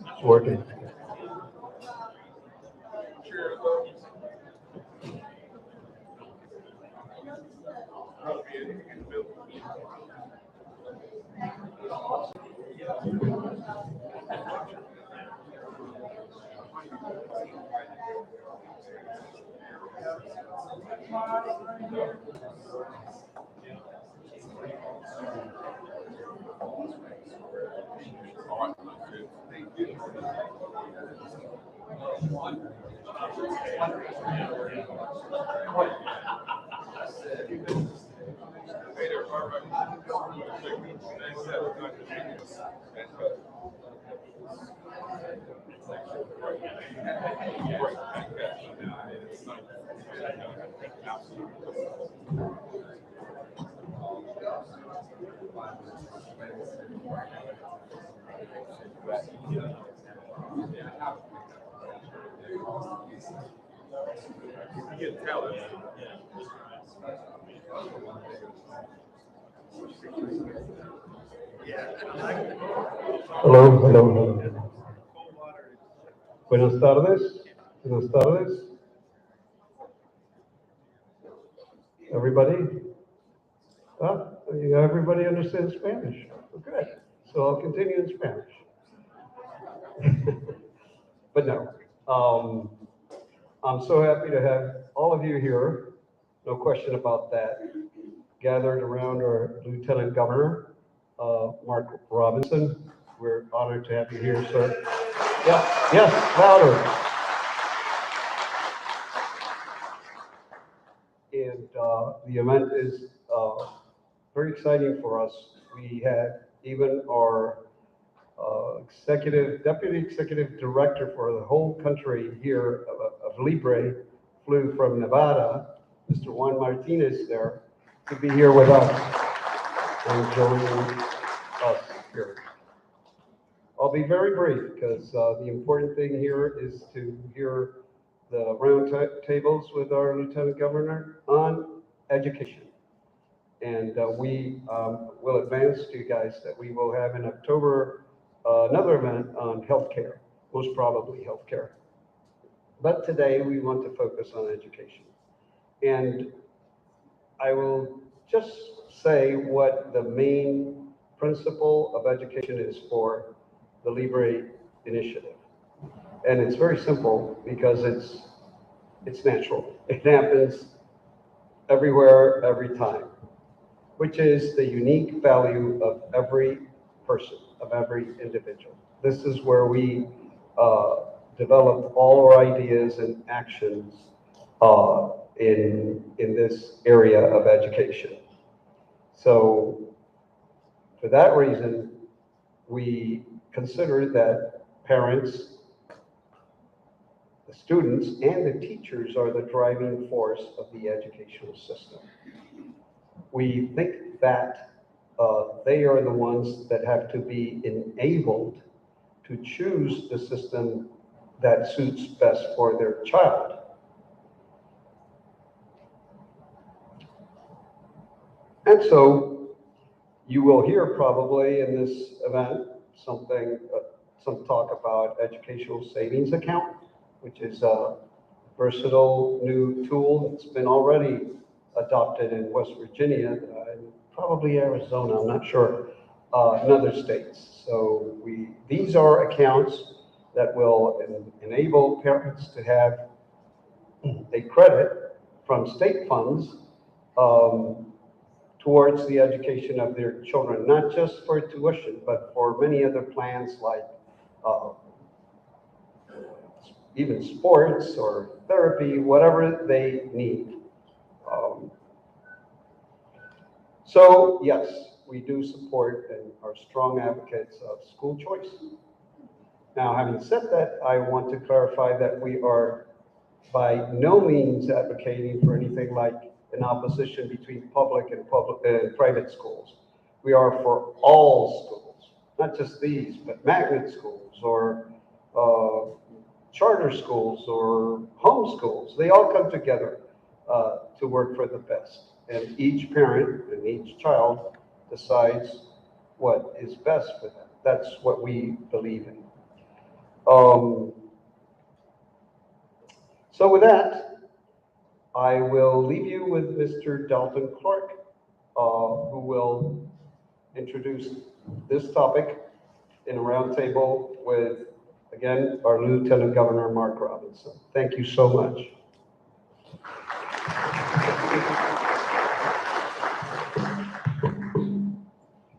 It's working. Hello, hello, hello. Buenas tardes. Buenas tardes. Everybody? Everybody understands Spanish. Okay. So I'll continue in Spanish. But no. I'm so happy to have all of you here. No question about that. Gathered around our Lieutenant Governor, Mark Robinson. We're honored to have you here, sir. Yeah, yes, louder. And the event is very exciting for us. We had even our deputy executive director for the whole country here of Libre flew from Nevada, Mr. Juan Martinez there, to be here with us and joining us here. I'll be very brief because the important thing here is to hear the round tables with our Lieutenant Governor on education. And we will advance to you guys that we will have in October another event on healthcare, most probably healthcare. But today we want to focus on education. And I will just say what the main principle of education is for the Libre Initiative. And it's very simple because it's natural. It happens everywhere, every time, which is the unique value of every person, of every individual. This is where we develop all our ideas and actions in this area of education. So for that reason, we consider that parents, the students, and the teachers are the driving force of the educational system. We think that they are the ones that have to be enabled to choose the system that suits best for their child. And so you will hear probably in this event some talk about educational savings account, which is a versatile new tool that's been already adopted in West Virginia, and probably Arizona, I'm not sure, in other states. So these are accounts that will enable parents to have a credit from state funds towards the education of their children, not just for tuition, but for many other plans like even sports or therapy, whatever they need. So yes, we do support and are strong advocates of school choice. Now, having said that, I want to clarify that we are by no means advocating for anything like an opposition between public and private schools. We are for all schools, not just these, but magnet schools or charter schools or home schools. They all come together to work for the best. And each parent and each child decides what is best for them. That's what we believe in. So with that, I will leave you with Mr. Dalton Clark, who will introduce this topic in a roundtable with, again, our Lieutenant Governor, Mark Robinson. Thank you so much.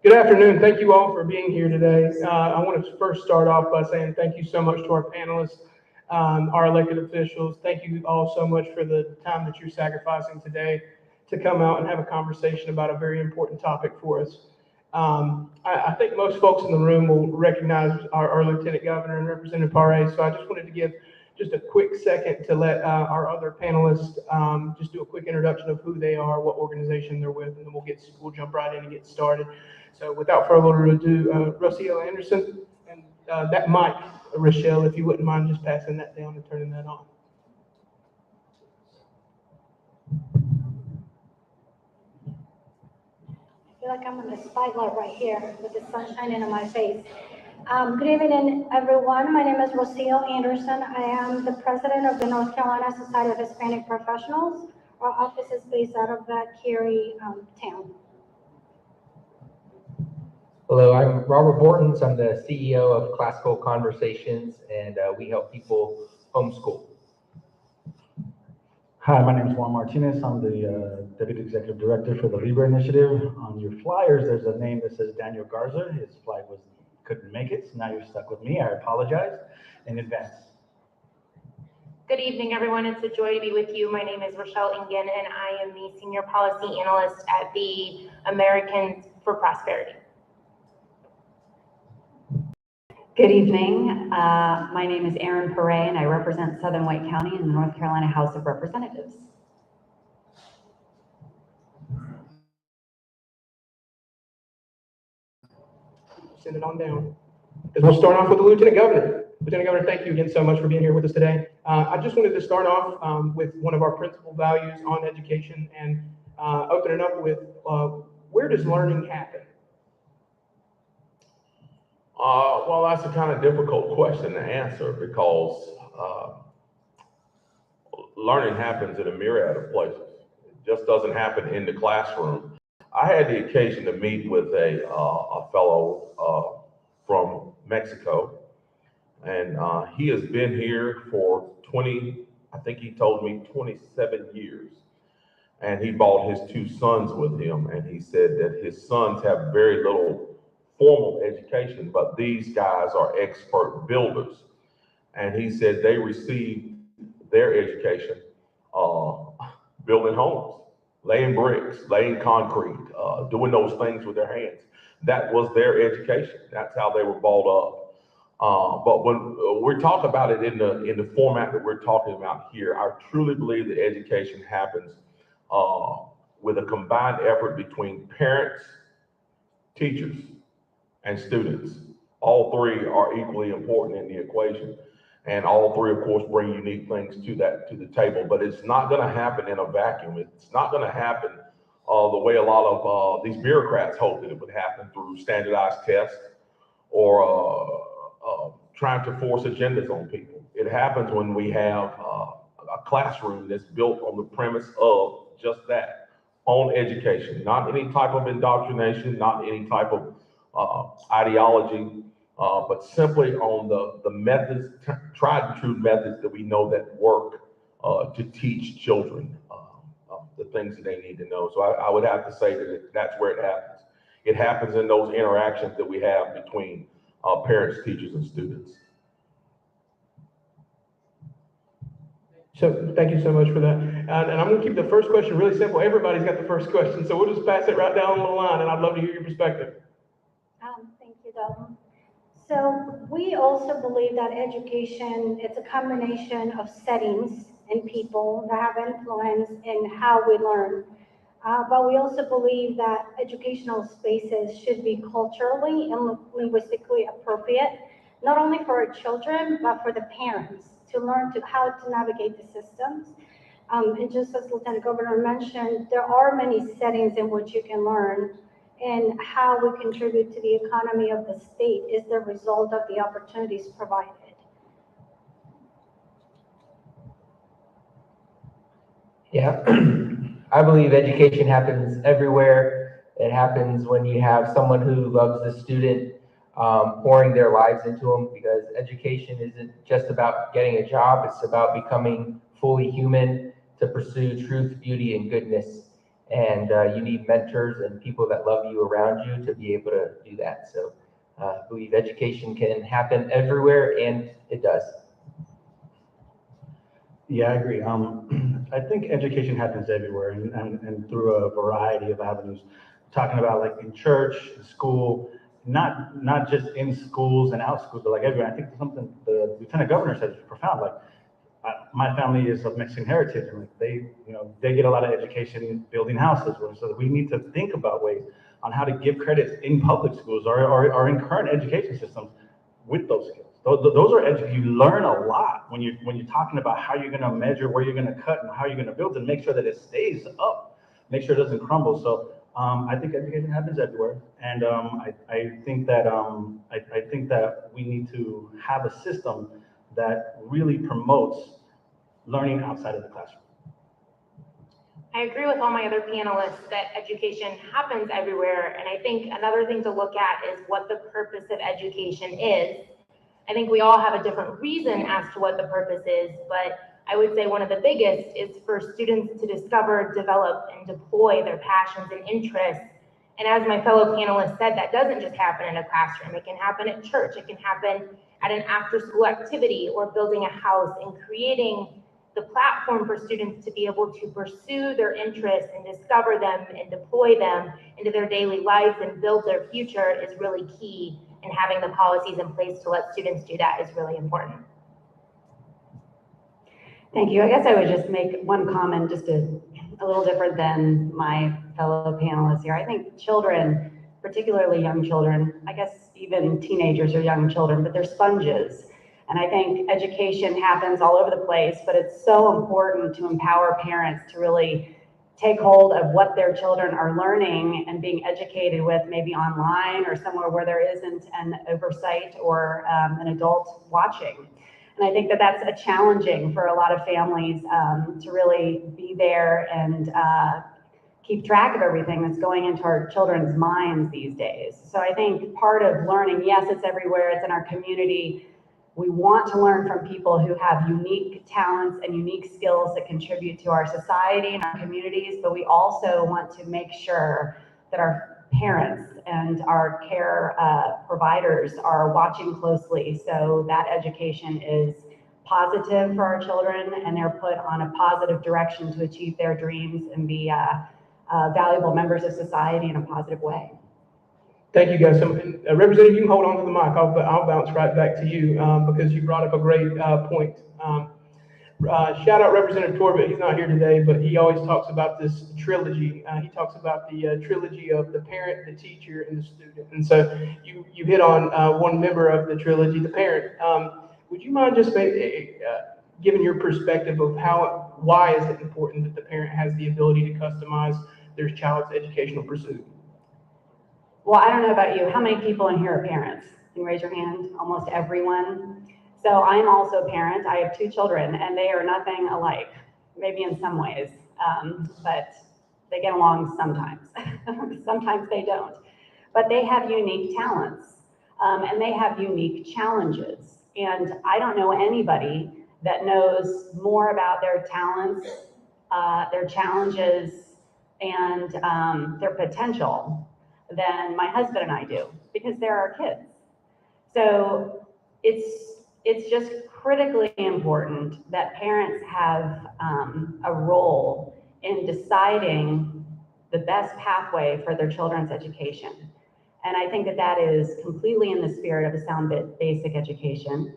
Good afternoon. Thank you all for being here today. I want to first start off by saying thank you so much to our panelists, our elected officials. Thank you all so much for the time that you're sacrificing today to come out and have a conversation about a very important topic for us. I think most folks in the room will recognize our Lieutenant Governor and Representative Paré, so I just wanted to give just a quick second to let our other panelists just do a quick introduction of who they are, what organization they're with, and then we'll jump right in and get started. So without further ado, Rocio Anderson, and that mic, Rochelle, if you wouldn't mind just passing that down and turning that on. I feel like I'm in the spotlight right here with the sun shining on my face. Good evening, everyone. My name is Rocio Anderson. I am the president of the North Carolina Society of Hispanic Professionals. Our office is based out of that Cary town. Hello, I'm Robert Bortons. I'm the CEO of Classical Conversations, and we help people homeschool. Hi, my name is Juan Martinez. I'm the Deputy Executive Director for the Libre Initiative. On your flyers, there's a name that says Daniel Garza. His flight couldn't make it, so now you're stuck with me. I apologize in advance. Good evening, everyone. It's a joy to be with you. My name is Rochelle Ingen, and I am the Senior Policy Analyst at the Americans for Prosperity. Good evening. My name is Erin Paré, and I represent Southern White County in the North Carolina House of Representatives. Send it on down. Because we'll start off with the Lieutenant Governor. Lieutenant Governor, thank you again so much for being here with us today. I just wanted to start off with one of our principal values on education and open it up with where does learning happen? Well, that's a kind of difficult question to answer because learning happens in a myriad of places. It just doesn't happen in the classroom. I had the occasion to meet with a fellow from Mexico, and he has been here for 20, I think he told me 27 years. And he brought his two sons with him, and he said that his sons have very little formal education, but these guys are expert builders. And he said they received their education uh, building homes, laying bricks, laying concrete, doing those things with their hands. That was their education. That's how they were brought up. But when we're talking about it in the format that we're talking about here, I truly believe that education happens uh, with a combined effort between parents, teachers, and students. All three are equally important in the equation. And all three, of course, bring unique things to the table, but it's not gonna happen in a vacuum. It's not gonna happen the way a lot of these bureaucrats hope that it would happen through standardized tests or trying to force agendas on people. It happens when we have a classroom that's built on the premise of just that, on education, not any type of indoctrination, not any type of ideology, but simply on the methods, tried and true methods that we know that work to teach children the things that they need to know. So I would have to say that that's where it happens. It happens in those interactions that we have between parents, teachers, and students. So thank you so much for that. And I'm going to keep the first question really simple. Everybody's got the first question, so we'll just pass it right down the line, and I'd love to hear your perspective. Thank you, Dalton. So we also believe that education, it's a combination of settings and people that have influence in how we learn. But we also believe that educational spaces should be culturally and linguistically appropriate, not only for our children, but for the parents to learn how to navigate the systems. And just as Lieutenant Governor mentioned, there are many settings in which you can learn, and how we contribute to the economy of the state is the result of the opportunities provided. Yeah, I believe education happens everywhere. It happens when you have someone who loves the student, pouring their lives into them, because education isn't just about getting a job, it's about becoming fully human to pursue truth, beauty, and goodness. And you need mentors and people that love you around you to be able to do that. So I believe education can happen everywhere, and it does. Yeah, I agree. I think education happens everywhere and through a variety of avenues. Talking about like in church, in school, not just in schools and out schools, but like everywhere. I think something the Lieutenant Governor said is profound. Like my family is of Mexican heritage, and like they get a lot of education building houses. So we need to think about ways on how to give credits in public schools or in current education systems with those skills. Those are you learn a lot when you're talking about how you're going to measure, where you're going to cut, and how you're going to build, and make sure that it stays up, make sure it doesn't crumble. So I think education happens everywhere, and I think that we need to have a system that really promotes learning outside of the classroom. I agree with all my other panelists that education happens everywhere, and I think another thing to look at is what the purpose of education is. I think we all have a different reason as to what the purpose is, but I would say one of the biggest is for students to discover, develop, and deploy their passions and interests. And as my fellow panelists said, that doesn't just happen in a classroom. It can happen at church. It can happen at an after-school activity or building a house, and creating the platform for students to be able to pursue their interests and discover them and deploy them into their daily lives and build their future is really key. And having the policies in place to let students do that is really important. Thank you. I guess I would just make one comment, just a little different than my fellow panelists here. I think children, particularly young children, I guess even teenagers are young children, but they're sponges. And I think education happens all over the place, but it's so important to empower parents to really take hold of what their children are learning and being educated with, maybe online or somewhere where there isn't an oversight or an adult watching. And I think that that's a challenging for a lot of families to really be there and keep track of everything that's going into our children's minds these days. So I think part of learning, yes, it's everywhere, it's in our community. We want to learn from people who have unique talents and unique skills that contribute to our society and our communities, but we also want to make sure that our parents and our care providers are watching closely so that education is positive for our children and they're put on a positive direction to achieve their dreams and be valuable members of society in a positive way. Thank you, guys. So, Representative, you can hold on to the mic. I'll bounce right back to you because you brought up a great point. Shout out Representative Torbett. He's not here today, but he always talks about this trilogy. He talks about the trilogy of the parent, the teacher, and the student. And so you hit on one member of the trilogy, the parent. Would you mind just giving your perspective of why is it important that the parent has the ability to customize their child's educational pursuit? Well, I don't know about you. How many people in here are parents? Can you raise your hand? Almost everyone. So I'm also a parent. I have 2 children, and they are nothing alike, maybe in some ways, but they get along sometimes. Sometimes they don't. But they have unique talents, and they have unique challenges. And I don't know anybody that knows more about their talents, their challenges, and their potential than my husband and I do, because they're our kids. So it's just critically important that parents have a role in deciding the best pathway for their children's education. And I think that that is completely in the spirit of a sound basic education,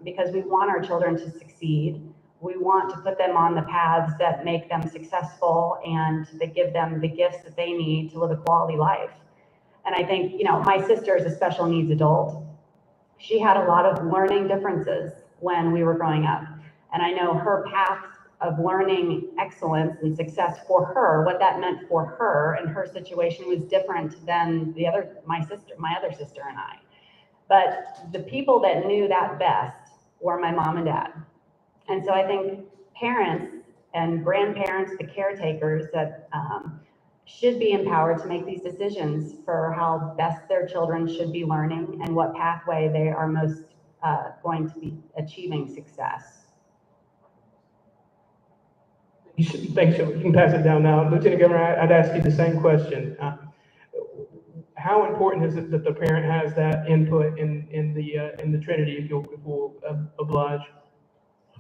because we want our children to succeed. We want to put them on the paths that make them successful and that give them the gifts that they need to live a quality life. And I think, you know, my sister is a special needs adult. She had a lot of learning differences when we were growing up. And I know her path of learning excellence and success for her, what that meant for her and her situation was different than my other sister and I. But the people that knew that best were my mom and dad. And so I think parents and grandparents, the caretakers that should be empowered to make these decisions for how best their children should be learning and what pathway they are most going to be achieving success. Thanks, you can pass it down now. Lieutenant Governor, I'd ask you the same question. How important is it that the parent has that input in the Trinity, if you'll oblige?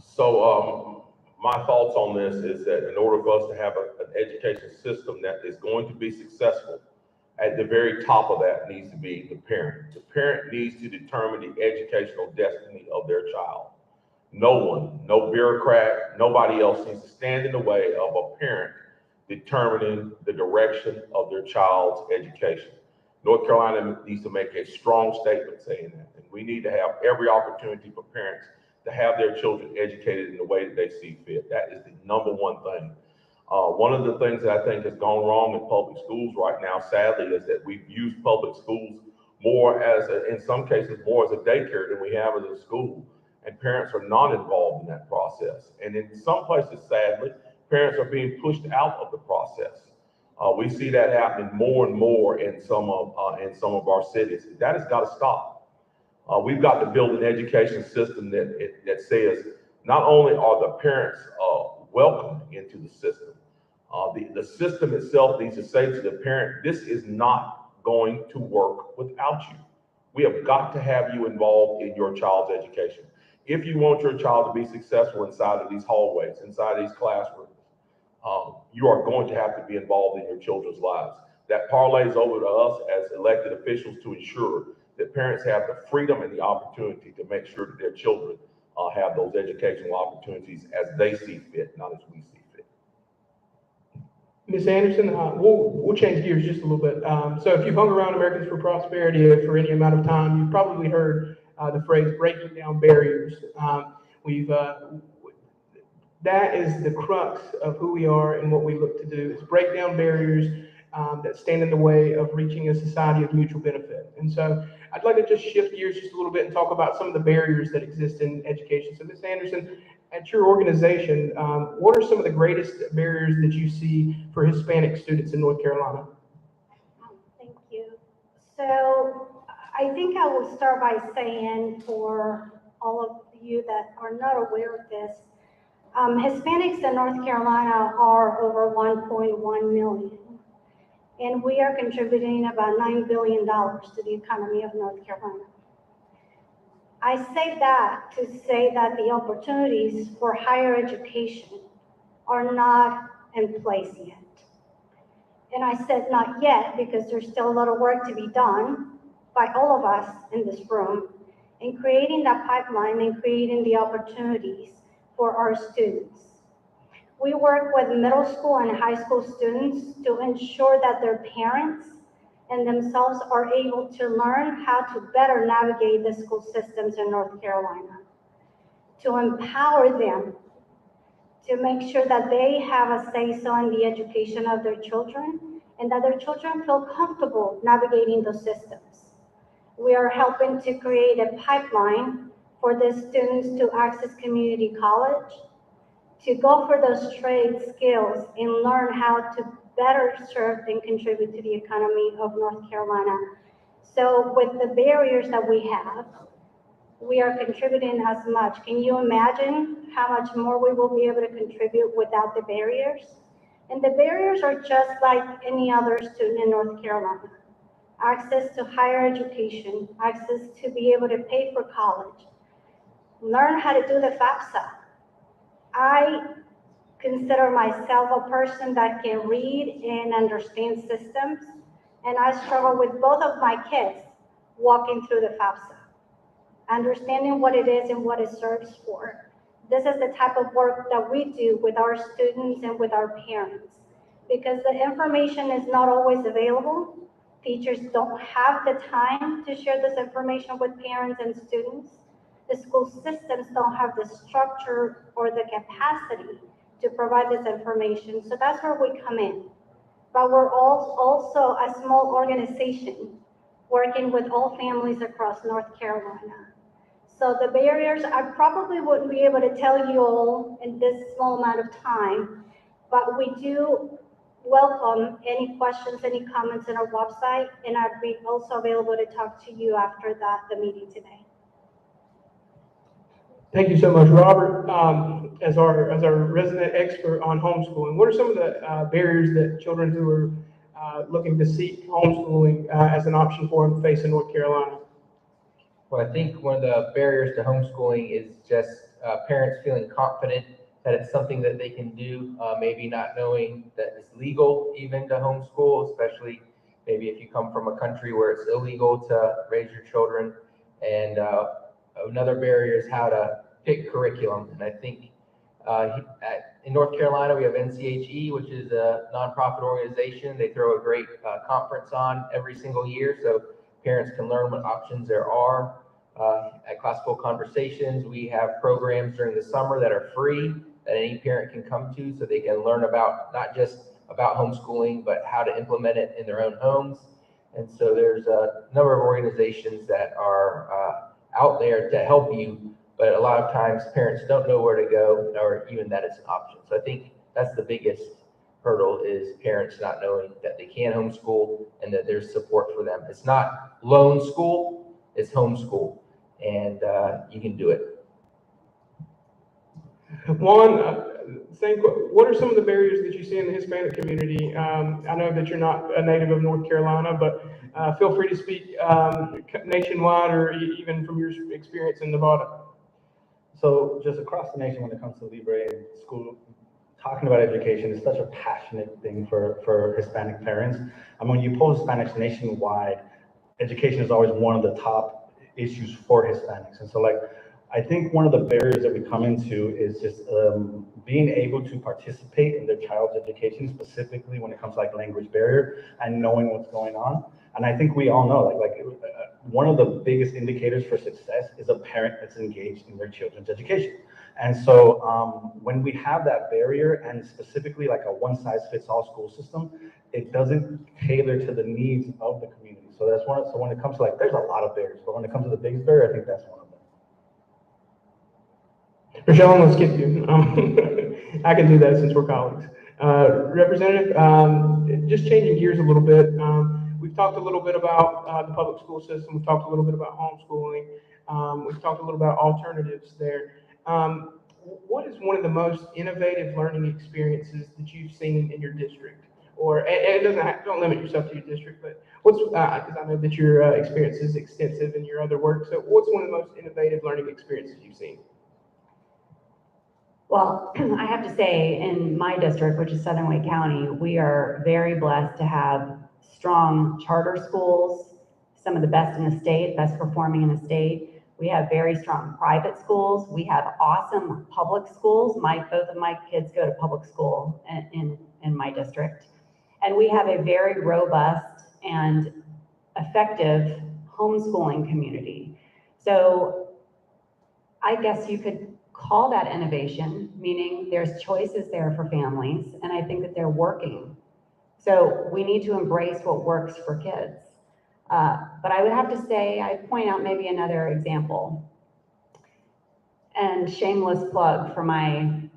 So my thoughts on this is that in order for us to have an education system that is going to be successful, at the very top of that needs to be the parent. The parent needs to determine the educational destiny of their child. No one, no bureaucrat, nobody else needs to stand in the way of a parent determining the direction of their child's education. North Carolina needs to make a strong statement saying that. And we need to have every opportunity for parents to have their children educated in the way that they see fit. That is the number one thing. One of the things that I think has gone wrong in public schools right now, sadly, is that we've used public schools more in some cases, more as a daycare than we have as a school. And parents are not involved in that process. And in some places, sadly, parents are being pushed out of the process. We see that happening more and more in some of our cities. That has got to stop. We've got to build an education system that says not only are the parents welcome into the system, the system itself needs to say to the parent, this is not going to work without you. We have got to have you involved in your child's education. If you want your child to be successful inside of these hallways, inside of these classrooms, you are going to have to be involved in your children's lives. That parlays over to us as elected officials to ensure that parents have the freedom and the opportunity to make sure that their children have those educational opportunities as they see fit, not as we see fit. Ms. Anderson, we'll change gears just a little bit. So if you've hung around Americans for Prosperity for any amount of time, you've probably heard the phrase breaking down barriers. that is the crux of who we are and what we look to do, is break down barriers that stand in the way of reaching a society of mutual benefit. And so I'd like to just shift gears just a little bit and talk about some of the barriers that exist in education. So Ms. Anderson, at your organization, what are some of the greatest barriers that you see for Hispanic students in North Carolina? Thank you. So I think I will start by saying, for all of you that are not aware of this, Hispanics in North Carolina are over 1.1 million, and we are contributing about $9 billion to the economy of North Carolina. I say that to say that the opportunities for higher education are not in place yet. And I said not yet because there's still a lot of work to be done by all of us in this room in creating that pipeline and creating the opportunities for our students. We work with middle school and high school students to ensure that their parents and themselves are able to learn how to better navigate the school systems in North Carolina, to empower them, to make sure that they have a say-so in the education of their children and that their children feel comfortable navigating those systems. We are helping to create a pipeline for the students to access community college, to go for those trade skills and learn how to better serve and contribute to the economy of North Carolina. So with the barriers that we have, we are contributing as much. Can you imagine how much more we will be able to contribute without the barriers? And the barriers are just like any other student in North Carolina. Access to higher education, access to be able to pay for college, learn how to do the FAFSA. I consider myself a person that can read and understand systems, and I struggle with both of my kids walking through the FAFSA, understanding what it is and what it serves for. This is the type of work that we do with our students and with our parents, because the information is not always available. Teachers don't have the time to share this information with parents and students. The school systems don't have the structure or the capacity to provide this information. So that's where we come in. But we're also a small organization working with all families across North Carolina. So the barriers, I probably wouldn't be able to tell you all in this small amount of time, but we do welcome any questions, any comments on our website, and I'd be also available to talk to you after the meeting today. Thank you so much, Robert. As our resident expert on homeschooling, what are some of the barriers that children who are looking to seek homeschooling as an option for them face in North Carolina? Well, I think one of the barriers to homeschooling is just parents feeling confident that it's something that they can do, maybe not knowing that it's legal even to homeschool, especially maybe if you come from a country where it's illegal to raise your children. And another barrier is how to pick curriculum. And I think in North Carolina, we have NCHE, which is a nonprofit organization. They throw a great conference on every single year, so parents can learn what options there are. At Classical Conversations, we have programs during the summer that are free that any parent can come to, so they can learn about not just about homeschooling, but how to implement it in their own homes. And so there's a number of organizations that are out there to help you, but a lot of times parents don't know where to go or even that it's an option. So I think that's the biggest hurdle, is parents not knowing that they can homeschool and that there's support for them. It's not lone school, it's homeschool, and you can do it. Juan, what are some of the barriers that you see in the Hispanic community? I know that you're not a native of North Carolina, but feel free to speak nationwide or even from your experience in Nevada. So just across the nation, when it comes to Libre and school, talking about education is such a passionate thing for Hispanic parents. I mean, when you poll Hispanics nationwide, education is always one of the top issues for Hispanics. And so like, I think one of the barriers that we come into is just being able to participate in their child's education, specifically when it comes to like language barrier and knowing what's going on. And I think we all know, like one of the biggest indicators for success is a parent that's engaged in their children's education. And so when we have that barrier, and specifically like a one-size-fits-all school system, it doesn't tailor to the needs of the community. So that's one. So when it comes to like, there's a lot of barriers, but when it comes to the biggest barrier, I think that's one of them. Michelle, I'm gonna skip you. I can do that since we're colleagues. Representative, just changing gears a little bit. We've talked a little bit about the public school system. We've talked a little bit about homeschooling. We've talked a little about alternatives there. What is one of the most innovative learning experiences that you've seen in your district? Or, and it doesn't have, don't limit yourself to your district, but what's, because I know that your experience is extensive in your other work. So what's one of the most innovative learning experiences you've seen? Well, I have to say, in my district, which is Southern Wake County, we are very blessed to have strong charter schools, some of the best in the state, best performing in the state. We have very strong private schools. We have awesome public schools. Both of my kids go to public school in my district. And we have a very robust and effective homeschooling community. So I guess you could call that innovation, meaning there's choices there for families, and I think that they're working. So we need to embrace what works for kids. But I would have to say, I'd point out maybe another example. And shameless plug for my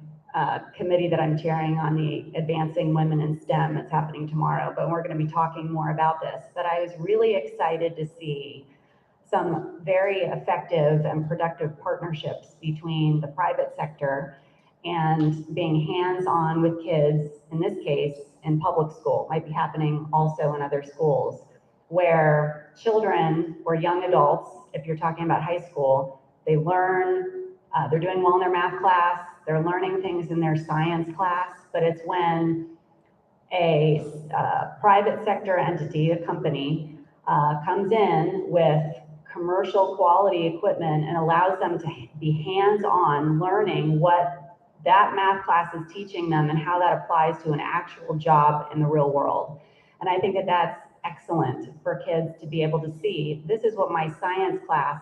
committee that I'm chairing on the Advancing Women in STEM that's happening tomorrow, but we're going to be talking more about this. But I was really excited to see some very effective and productive partnerships between the private sector and being hands-on with kids, in this case, in public school. It might be happening also in other schools, where children or young adults, if you're talking about high school, they learn, they're doing well in their math class, they're learning things in their science class, but it's when a private sector entity, a company, comes in with commercial quality equipment and allows them to be hands-on learning what that math class is teaching them and how that applies to an actual job in the real world. And I think that that's excellent for kids to be able to see, this is what my science class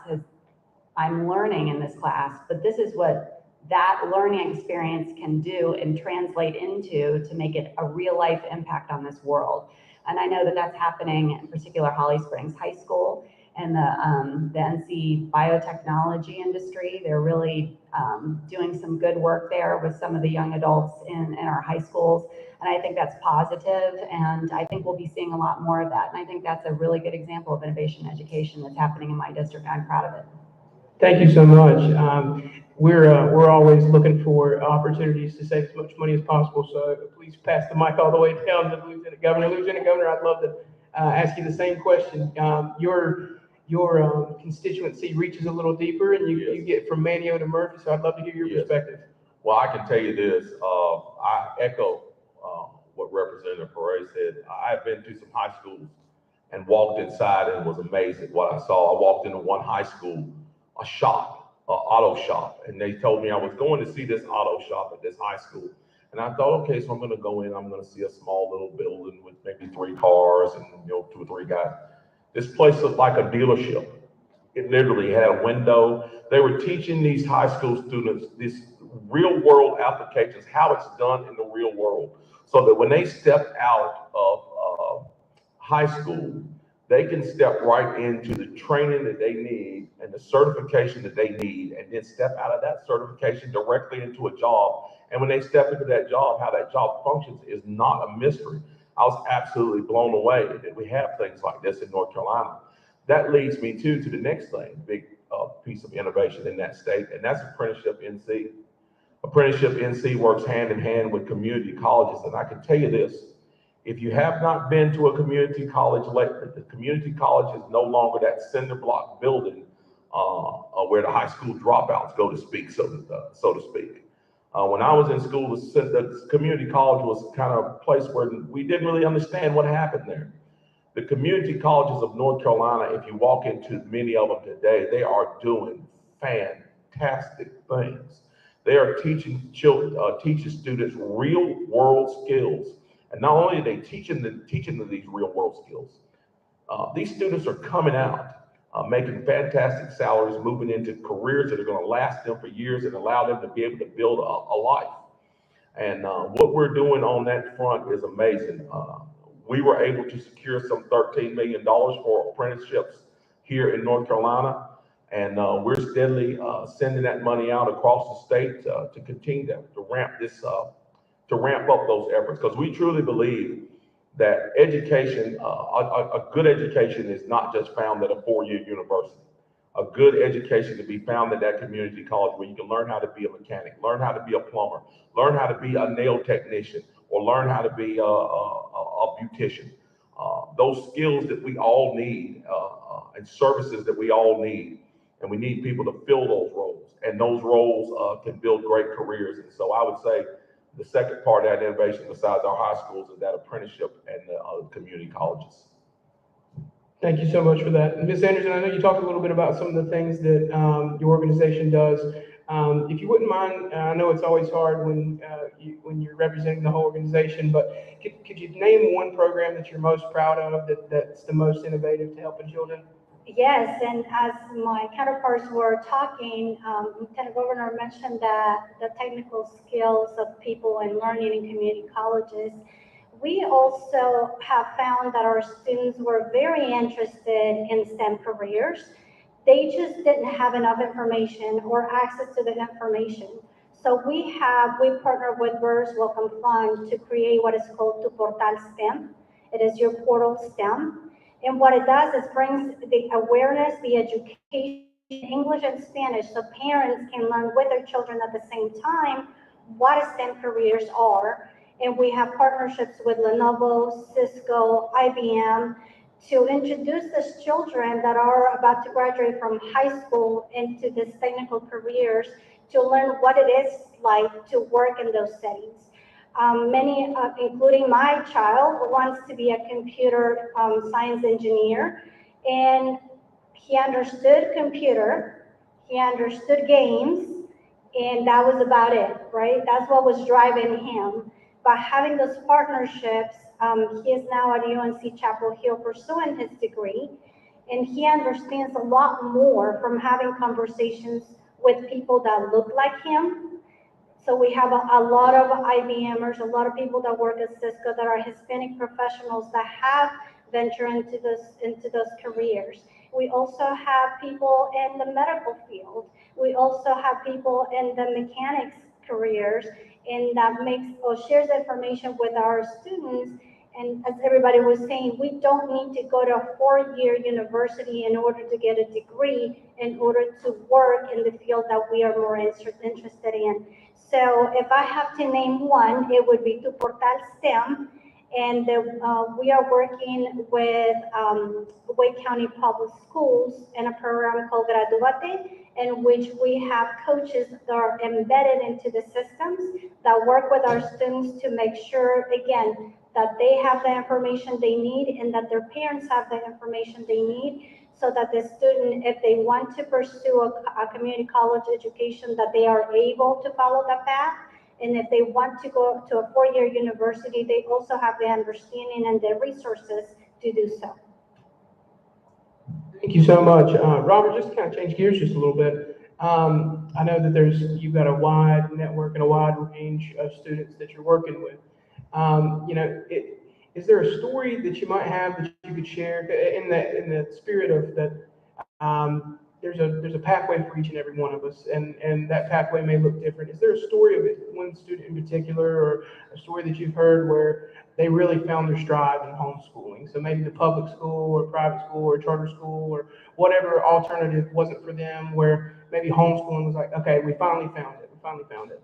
I'm learning in this class, but this is what that learning experience can do and translate into to make it a real life impact on this world. And I know that that's happening in particular Holly Springs High School and the NC biotechnology industry. They're really doing some good work there with some of the young adults in our high schools. And I think that's positive, and I think we'll be seeing a lot more of that. And I think that's a really good example of innovation education that's happening in my district. I'm proud of it. Thank you so much. We're always looking for opportunities to save as much money as possible. So please pass the mic all the way down to the Lieutenant Governor. Lieutenant Governor, I'd love to ask you the same question. Your constituency reaches a little deeper, and you get from Manio to Murphy. So I'd love to hear your perspective. Well, I can tell you this. I echo what Representative Perez said. I've been to some high schools and walked inside and was amazed at what I saw. I walked into one high school, a shop, an auto shop, and they told me I was going to see this auto shop at this high school. And I thought, okay, so I'm going to go in, I'm going to see a small little building with maybe 3 cars and 2 or 3 guys. This place looked like a dealership. It literally had a window. They were teaching these high school students these real world applications, how it's done in the real world, so that when they step out of high school, they can step right into the training that they need and the certification that they need, and then step out of that certification directly into a job. And when they step into that job, how that job functions is not a mystery. I was absolutely blown away that we have things like this in North Carolina. That leads me to the next thing, big piece of innovation in that state, and that's Apprenticeship NC. Apprenticeship NC works hand in hand with community colleges, and I can tell you this, if you have not been to a community college lately, the community college is no longer that cinder block building where the high school dropouts go to speak, so to speak. When I was in school, the community college was kind of a place where we didn't really understand what happened there. The community colleges of North Carolina, if you walk into many of them today, they are doing fantastic things. They are teaching students real world skills. And not only are they teaching them these real world skills, these students are coming out making fantastic salaries, moving into careers that are going to last them for years and allow them to be able to build a life. And what we're doing on that front is amazing. We were able to secure some $13 million for apprenticeships here in North Carolina, and we're steadily sending that money out across the state to continue to ramp up those efforts, because we truly believe that education, a good education, is not just found at a four-year university. A good education to be found at that community college where you can learn how to be a mechanic, learn how to be a plumber, learn how to be a nail technician, or learn how to be a beautician. Those skills that we all need and services that we all need, and we need people to fill those roles, and those roles can build great careers. And so I would say the second part of that innovation, besides our high schools, is that apprenticeship and the community colleges. Thank you so much for that. Ms. Anderson, I know you talked a little bit about some of the things that your organization does. If you wouldn't mind, I know it's always hard when you're representing the whole organization, but could you name one program that you're most proud of, that's the most innovative to helping children? Yes, and as my counterparts were talking, Lieutenant Governor mentioned that the technical skills of people in learning in community colleges. We also have found that our students were very interested in STEM careers. They just didn't have enough information or access to the information. So we partnered with Burrs Welcome Fund to create what is called Tu Portal STEM. It is your portal STEM. And what it does is brings the awareness, the education, English and Spanish, so parents can learn with their children at the same time what STEM careers are. And we have partnerships with Lenovo, Cisco, IBM to introduce these children that are about to graduate from high school into these technical careers to learn what it is like to work in those settings. Many, including my child, wants to be a computer science engineer, and he understood computer, he understood games, and that was about it, right? That's what was driving him. By having those partnerships, he is now at UNC Chapel Hill pursuing his degree, and he understands a lot more from having conversations with people that look like him. So we have a lot of IBMers, a lot of people that work at Cisco that are Hispanic professionals that have ventured into those careers. We also have people in the medical field. We also have people in the mechanics careers, and that makes or shares information with our students. And as everybody was saying, we don't need to go to a four-year university in order to get a degree in order to work in the field that we are more interested in. So if I have to name one, it would be Tu Portal STEM. And we are working with Wake County Public Schools in a program called Graduate, in which we have coaches that are embedded into the systems that work with our students to make sure, again, that they have the information they need and that their parents have the information they need, so that the student, if they want to pursue a community college education, that they are able to follow that path. And if they want to go to a four-year university, they also have the understanding and the resources to do so. Thank you so much. Robert, just to kind of change gears just a little bit. I know that you've got a wide network and a wide range of students that you're working with. Is there a story that you might have that you could share in the spirit of that? There's a pathway for each and every one of us, and that pathway may look different. Is there a story of one student in particular, or a story that you've heard where they really found their stride in homeschooling? So maybe the public school or private school or charter school or whatever alternative wasn't for them, where maybe homeschooling was like, okay, we finally found it.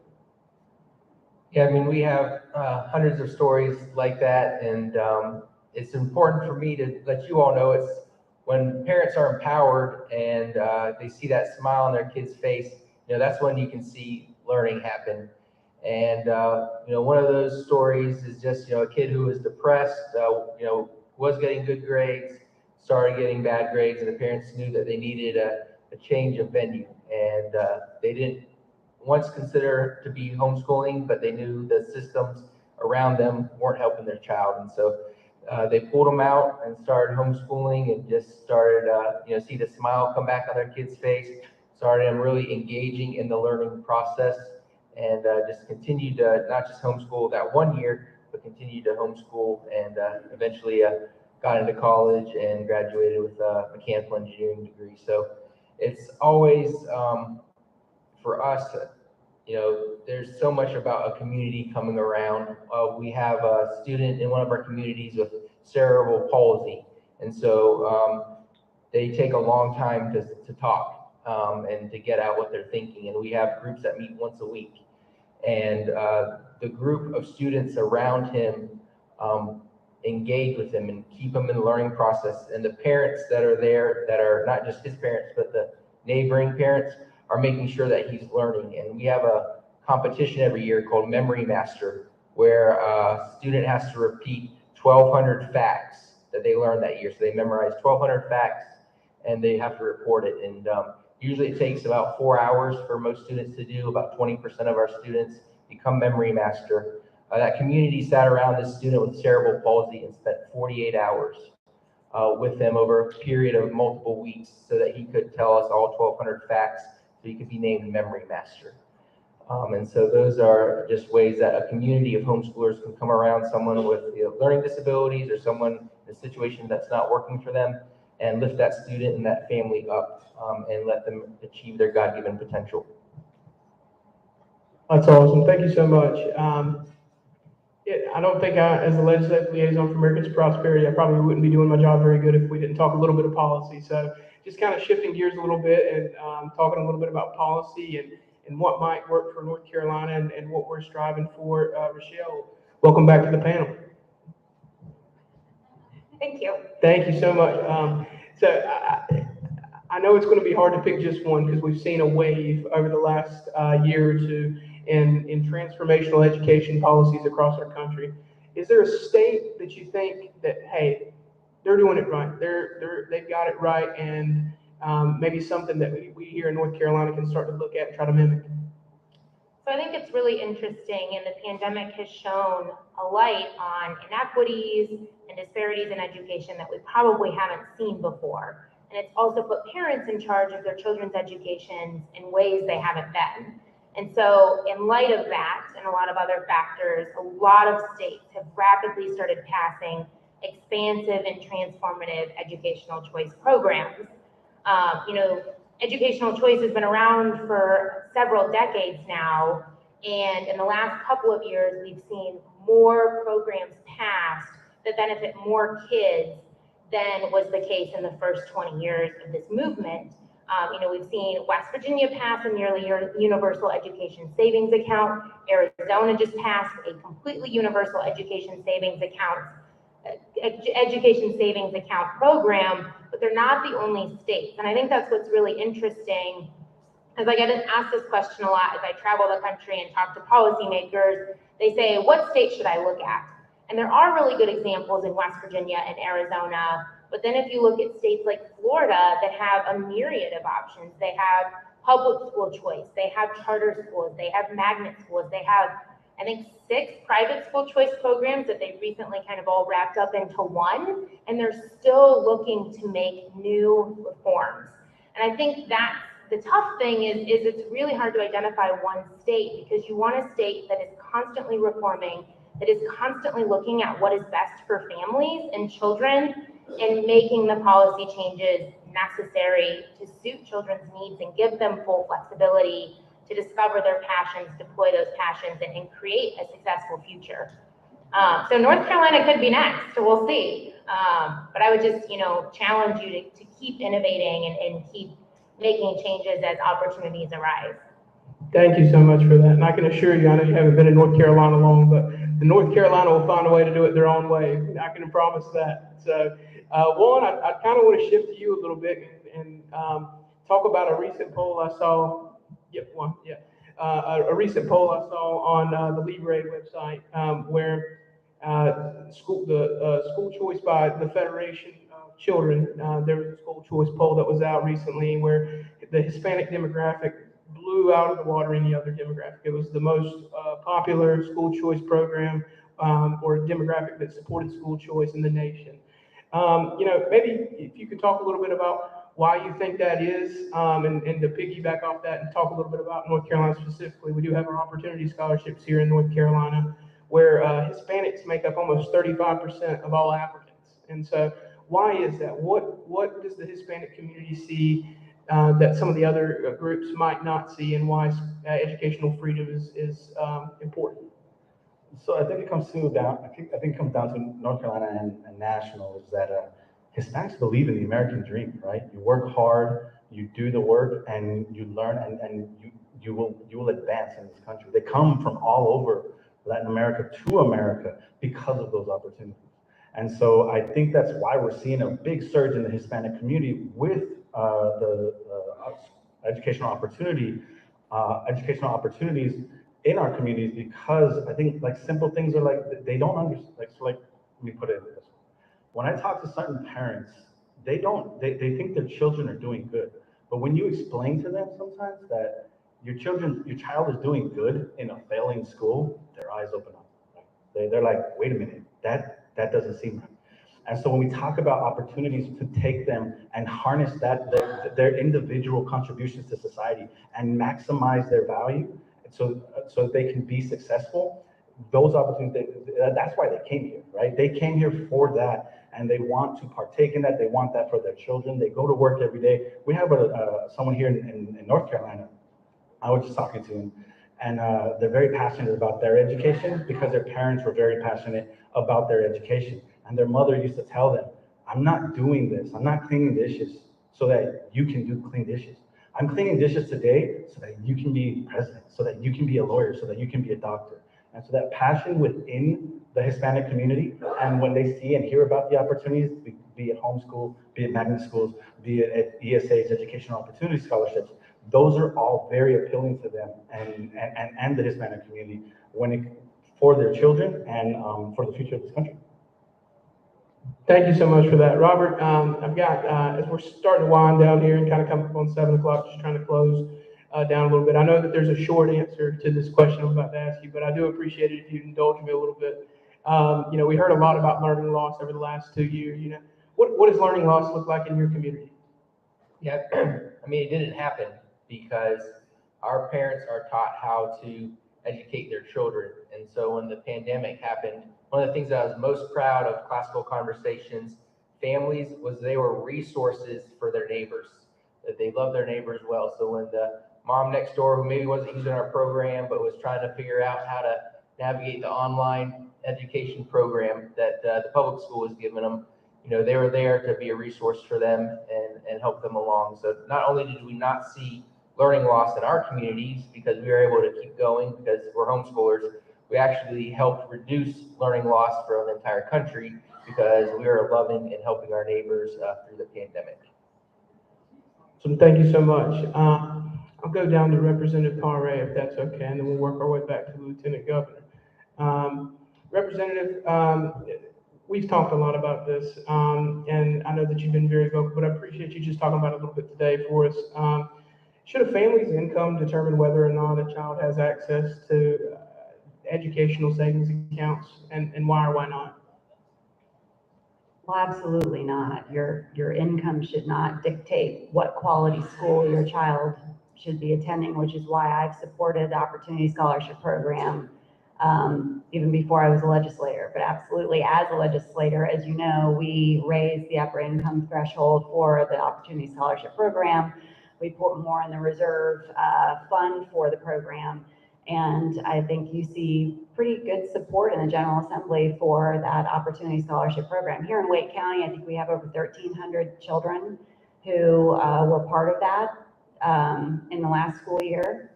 Yeah, I mean, we have hundreds of stories like that, and it's important for me to let you all know it's when parents are empowered and they see that smile on their kid's face, that's when you can see learning happen. And, one of those stories is just, a kid who was depressed, was getting good grades, started getting bad grades, and the parents knew that they needed a change of venue. And they didn't once consider to be homeschooling, but they knew the systems around them weren't helping their child. And so they pulled them out and started homeschooling and just started, see the smile come back on their kids' face, started them really engaging in the learning process, and just continued to not just homeschool that 1 year, but continued to homeschool and eventually got into college and graduated with a mechanical engineering degree. So it's always, for us, there's so much about a community coming around. We have a student in one of our communities with cerebral palsy, and so they take a long time to talk and to get out what they're thinking. And we have groups that meet once a week, and the group of students around him engage with him and keep him in the learning process. And the parents that are there, that are not just his parents, but the neighboring parents, are making sure that he's learning. And we have a competition every year called Memory Master, where a student has to repeat 1,200 facts that they learned that year. So they memorize 1,200 facts and they have to report it. And usually it takes about 4 hours for most students to do. About 20% of our students become Memory Master. That community sat around this student with cerebral palsy and spent 48 hours with him over a period of multiple weeks so that he could tell us all 1,200 facts so he could be named Memory Master. And so those are just ways that a community of homeschoolers can come around someone with learning disabilities or someone in a situation that's not working for them and lift that student and that family up and let them achieve their God-given potential. That's awesome. Thank you so much. I don't think as a legislative liaison for Americans Prosperity, I probably wouldn't be doing my job very good if we didn't talk a little bit of policy. So just kind of shifting gears a little bit and talking a little bit about policy and what might work for North Carolina and what we're striving for. Rochelle, welcome back to the panel. Thank you. Thank you so much. I know it's going to be hard to pick just one because we've seen a wave over the last year or two in transformational education policies across our country. Is there a state that you think that, hey, they're doing it right, they've got it right, and maybe something that we here in North Carolina can start to look at and try to mimic? So I think it's really interesting, and the pandemic has shown a light on inequities and disparities in education that we probably haven't seen before. And it's also put parents in charge of their children's education in ways they haven't been. And so in light of that and a lot of other factors, a lot of states have rapidly started passing expansive and transformative educational choice programs. Educational choice has been around for several decades now, and in the last couple of years, we've seen more programs passed that benefit more kids than was the case in the first 20 years of this movement. We've seen West Virginia pass a nearly universal education savings account. Arizona just passed a completely universal education savings account program, but they're not the only states. And I think that's what's really interesting, as I get asked this question a lot as I travel the country and talk to policymakers. They say, what state should I look at? And there are really good examples in West Virginia and Arizona, but then if you look at states like Florida that have a myriad of options, they have public school choice, they have charter schools, they have magnet schools, they have, I think, 6 private school choice programs that they recently kind of all wrapped up into one, and they're still looking to make new reforms. And I think that's the tough thing is it's really hard to identify one state, because you want a state that is constantly reforming, that is constantly looking at what is best for families and children and making the policy changes necessary to suit children's needs and give them full flexibility to discover their passions, deploy those passions, and create a successful future. So North Carolina could be next, so we'll see. But I would just, challenge you to keep innovating and keep making changes as opportunities arise. Thank you so much for that. And I can assure you, I know you haven't been in North Carolina long, but the North Carolina will find a way to do it their own way. I can promise that. So, Juan, I kind of want to shift to you a little bit and talk about a recent poll I saw. A recent poll I saw on the Libre website where school choice by the Federation of Children, there was a school choice poll that was out recently where the Hispanic demographic blew out of the water any other demographic. It was the most popular school choice program or demographic that supported school choice in the nation. Maybe if you could talk a little bit about why you think that is, and to piggyback off that and talk a little bit about North Carolina specifically. We do have our opportunity scholarships here in North Carolina, where Hispanics make up almost 35% of all applicants. And so why is that? What does the Hispanic community see that some of the other groups might not see, and why educational freedom is important? So I think it comes down. I think it comes down to North Carolina and national is that Hispanics believe in the American dream, right? You work hard, you do the work, and you learn, and you will advance in this country. They come from all over Latin America to America because of those opportunities. And so I think that's why we're seeing a big surge in the Hispanic community with the educational opportunities in our communities, because I think like simple things are like, they don't understand, let me put it this way. When I talk to certain parents, they think their children are doing good. But when you explain to them sometimes that your child is doing good in a failing school, their eyes open up. They're like, wait a minute, that doesn't seem right. And so when we talk about opportunities to take them and harness their individual contributions to society and maximize their value, so they can be successful, those opportunities, that's why they came here, right? They came here for that, and they want to partake in that. They want that for their children. They go to work every day. We have someone here in North Carolina. I was just talking to him, and they're very passionate about their education because their parents were very passionate about their education. And their mother used to tell them, I'm not doing this. I'm not cleaning dishes so that you can do clean dishes. I'm cleaning dishes today so that you can be president, so that you can be a lawyer, so that you can be a doctor. And so that passion within the Hispanic community, and when they see and hear about the opportunities, be it homeschool, be it magnet schools, be it at ESA's educational opportunity scholarships, those are all very appealing to them and the Hispanic community for their children and for the future of this country. Thank you so much for that, Robert. I've got, as we're starting to wind down here and kind of come up on 7 o'clock, just trying to close down a little bit. I know that there's a short answer to this question I'm about to ask you, but I do appreciate it if you'd indulge me a little bit. We heard a lot about learning loss over the last 2 years. What does learning loss look like in your community? Yeah, I mean, it didn't happen because our parents are taught how to educate their children. And so when the pandemic happened, one of the things that I was most proud of Classical Conversations families was they were resources for their neighbors, that they love their neighbors well. So when the mom next door, who maybe wasn't using our program, but was trying to figure out how to navigate the online education program that the public school was giving them, they were there to be a resource for them and help them along. So not only did we not see learning loss in our communities because we were able to keep going because we're homeschoolers, we actually helped reduce learning loss for the entire country because we are loving and helping our neighbors through the pandemic. So thank you so much. I'll go down to Representative Paré if that's okay, and then we'll work our way back to the Lieutenant Governor. Representative, we've talked a lot about this, and I know that you've been very vocal, but I appreciate you just talking about it a little bit today for us. Should a family's income determine whether or not a child has access to educational savings accounts, and why or why not? Well, absolutely not. Your income should not dictate what quality school your child should be attending, which is why I've supported the Opportunity Scholarship Program even before I was a legislator. But absolutely, as a legislator, as you know, we raised the upper income threshold for the Opportunity Scholarship Program. We put more in the reserve fund for the program. And I think you see pretty good support in the General Assembly for that Opportunity Scholarship Program. Here in Wake County, I think we have over 1,300 children who were part of that in the last school year.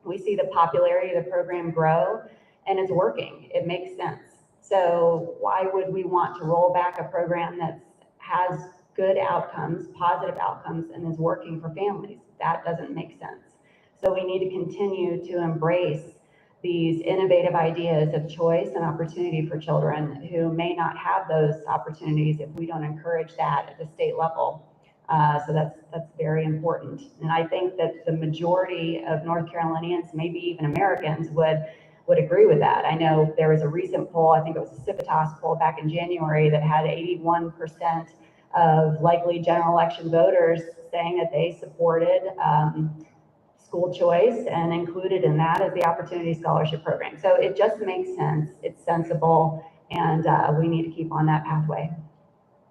We see the popularity of the program grow, and it's working. It makes sense. So why would we want to roll back a program that has good outcomes, positive outcomes, and is working for families? That doesn't make sense. So we need to continue to embrace these innovative ideas of choice and opportunity for children who may not have those opportunities if we don't encourage that at the state level. So that's very important. And I think that the majority of North Carolinians, maybe even Americans, would would agree with that. I know there was a recent poll, I think it was a Civitas poll back in January, that had 81% of likely general election voters saying that they supported school choice, and included in that is the Opportunity Scholarship Program. So it just makes sense, it's sensible, and we need to keep on that pathway.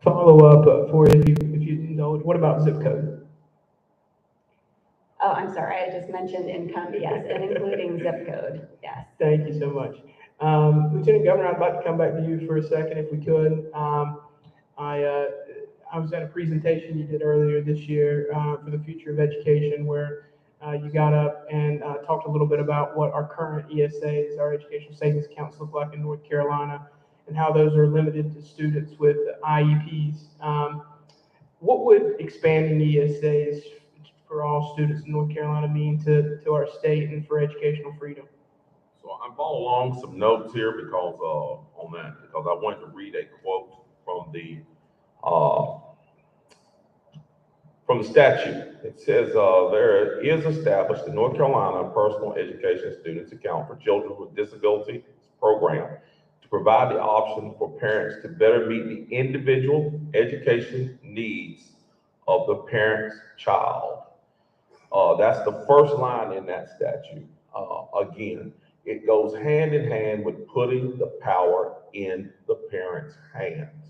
Follow up for you, if you indulge. What about zip code? Oh, I'm sorry, I just mentioned income, yes, and including zip code, yes. Thank you so much. Lieutenant Governor, I'd like to come back to you for a second if we could. I was at a presentation you did earlier this year for the future of education, where you got up and talked a little bit about what our current ESAs, our Educational Savings Accounts, look like in North Carolina, and how those are limited to students with IEPs. What would expanding ESAs for all students in North Carolina mean to our state and for educational freedom? So I'm following along some notes here because on that, because I wanted to read a quote from the statute. It says, there is established in North Carolina a personal education students account for children with disabilities program to provide the option for parents to better meet the individual education needs of the parent's child. That's the first line in that statute. Again, it goes hand in hand with putting the power in the parent's hands.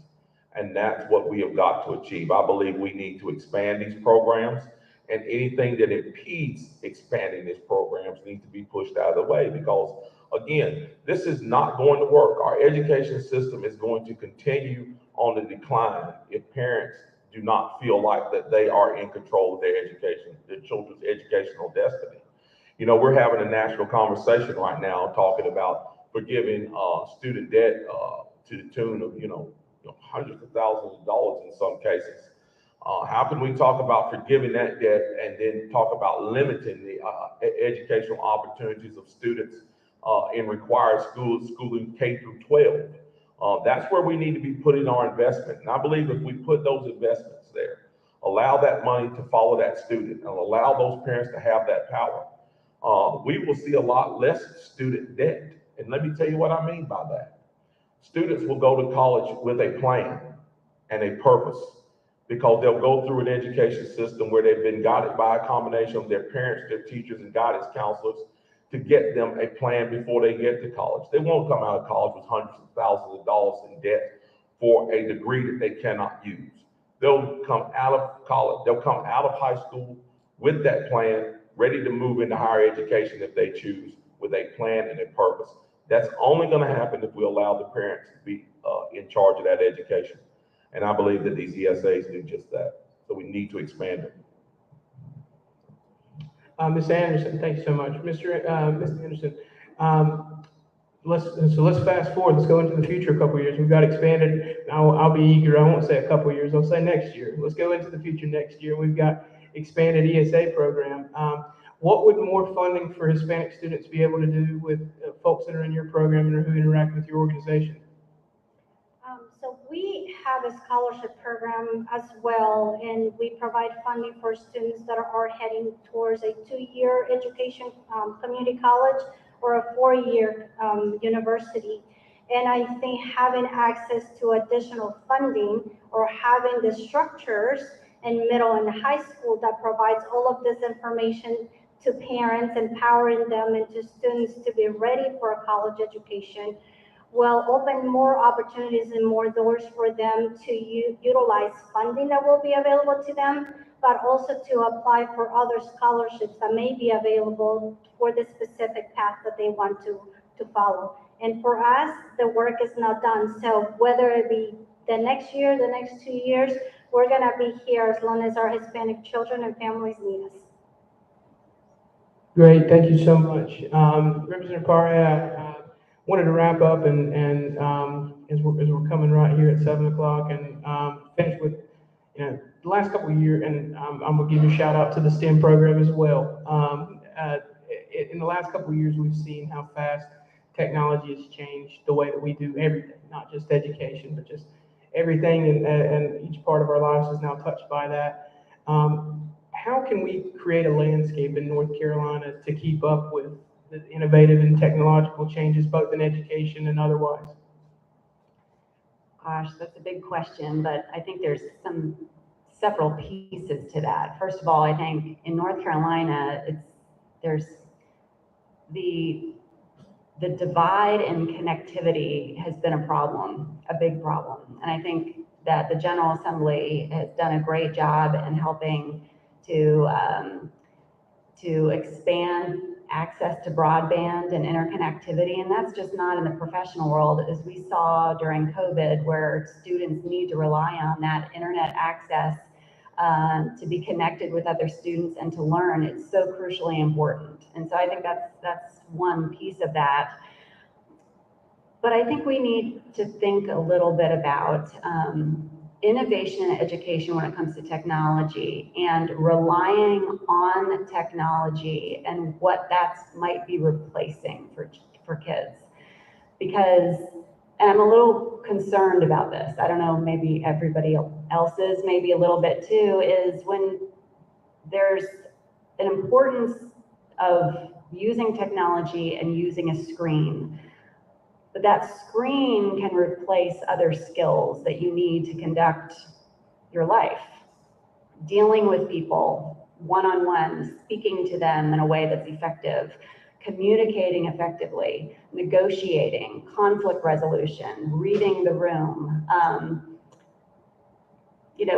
And that's what we have got to achieve. I believe we need to expand these programs, and anything that impedes expanding these programs needs to be pushed out of the way, because again, this is not going to work. Our education system is going to continue on the decline if parents do not feel like that they are in control of their education, their children's educational destiny. You know, we're having a national conversation right now talking about forgiving student debt to the tune of, hundreds of thousands of dollars in some cases. How can we talk about forgiving that debt and then talk about limiting the educational opportunities of students in required schooling K through 12? That's where we need to be putting our investment. And I believe if we put those investments there, allow that money to follow that student, and allow those parents to have that power, we will see a lot less student debt. And let me tell you what I mean by that. Students will go to college with a plan and a purpose, because they'll go through an education system where they've been guided by a combination of their parents, their teachers, and guidance counselors to get them a plan before they get to college. They won't come out of college with hundreds of thousands of dollars in debt for a degree that they cannot use. They'll come out of college, they'll come out of high school with that plan, ready to move into higher education if they choose, with a plan and a purpose. That's only going to happen if we allow the parents to be in charge of that education. And I believe that these ESAs do just that. So we need to expand them. Ms. Anderson, thank you so much. Mr. Anderson, let's fast forward. Let's go into the future a couple of years. We've got expanded. I'll be eager. I won't say a couple of years. I'll say next year. Let's go into the future next year. We've got expanded ESA program. What would more funding for Hispanic students be able to do with folks that are in your program and who interact with your organization? So we have a scholarship program as well, and we provide funding for students that are heading towards a 2-year education, community college, or a 4-year university. And I think having access to additional funding, or having the structures in middle and high school that provides all of this information to parents, empowering them and to students to be ready for a college education, will open more opportunities and more doors for them to utilize funding that will be available to them, but also to apply for other scholarships that may be available for the specific path that they want to follow. And for us, the work is not done. So whether it be the next year, the next 2 years, we're gonna be here as long as our Hispanic children and families need us. Great, thank you so much. Representative Parra, wanted to wrap up and as we're coming right here at 7 o'clock, and finish with, the last couple of years, and I'm gonna give you a shout out to the STEM program as well. In the last couple of years, we've seen how fast technology has changed the way that we do everything, not just education, but just everything, and each part of our lives is now touched by that. How can we create a landscape in North Carolina to keep up with the innovative and technological changes, both in education and otherwise? Gosh, that's a big question, but I think there's several pieces to that. First of all, I think in North Carolina, there's the divide in connectivity has been a problem, a big problem. And I think that the General Assembly has done a great job in helping to expand access to broadband and interconnectivity. And that's just not in the professional world, as we saw during COVID, where students need to rely on that internet access to be connected with other students and to learn. It's so crucially important. And so I think that's one piece of that. But I think we need to think a little bit about innovation in education when it comes to technology and relying on technology and what that might be replacing for kids. Because, and I'm a little concerned about this, I don't know, maybe everybody else is maybe a little bit too, is when there's an importance of using technology and using a screen. But that screen can replace other skills that you need to conduct your life. Dealing with people one-on-one, speaking to them in a way that's effective, communicating effectively, negotiating, conflict resolution, reading the room,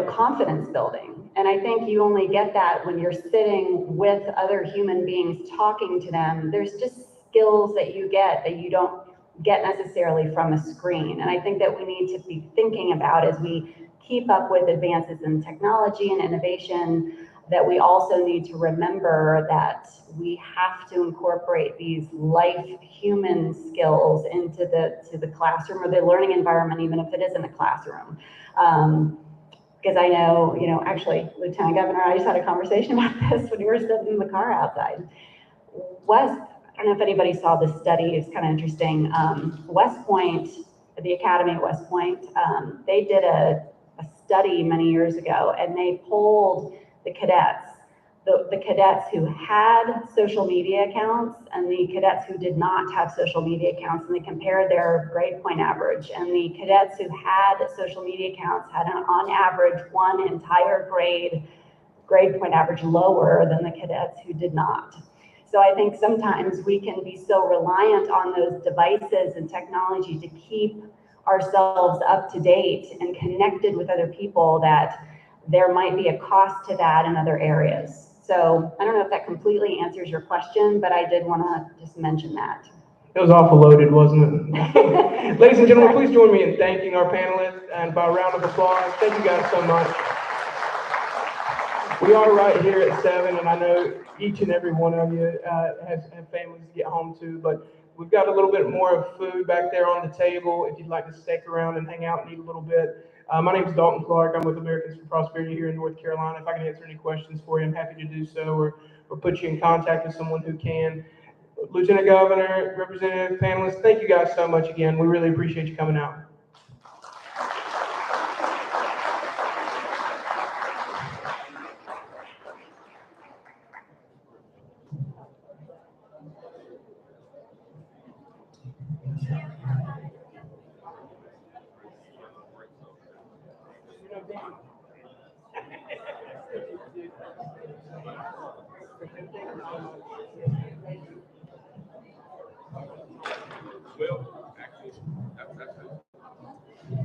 confidence building. And I think you only get that when you're sitting with other human beings, talking to them. There's just skills that you get that you don't get necessarily from a screen. And I think that we need to be thinking about, as we keep up with advances in technology and innovation, that we also need to remember that we have to incorporate these life human skills into the classroom or the learning environment, even if it isn't a classroom. Because I know, actually, Lieutenant Governor, I just had a conversation about this when we were sitting in the car outside. I don't know if anybody saw this study, it's kind of interesting. West Point, the Academy at West Point, they did a study many years ago, and they polled the cadets, the cadets who had social media accounts and the cadets who did not have social media accounts, and they compared their grade point average. And the cadets who had social media accounts had on average one entire grade point average lower than the cadets who did not. So I think sometimes we can be so reliant on those devices and technology to keep ourselves up to date and connected with other people that there might be a cost to that in other areas. So I don't know if that completely answers your question, but I did want to just mention that. It was awful loaded, wasn't it? Ladies and gentlemen, please join me in thanking our panelists, and by a round of applause, thank you guys so much. We are right here at 7, and I know each and every one of you have families to get home to, but we've got a little bit more of food back there on the table if you'd like to stick around and hang out and eat a little bit. My name is Dalton Clark. I'm with Americans for Prosperity here in North Carolina. If I can answer any questions for you, I'm happy to do so, or put you in contact with someone who can. Lieutenant Governor, Representative, panelists, thank you guys so much again. We really appreciate you coming out. Well,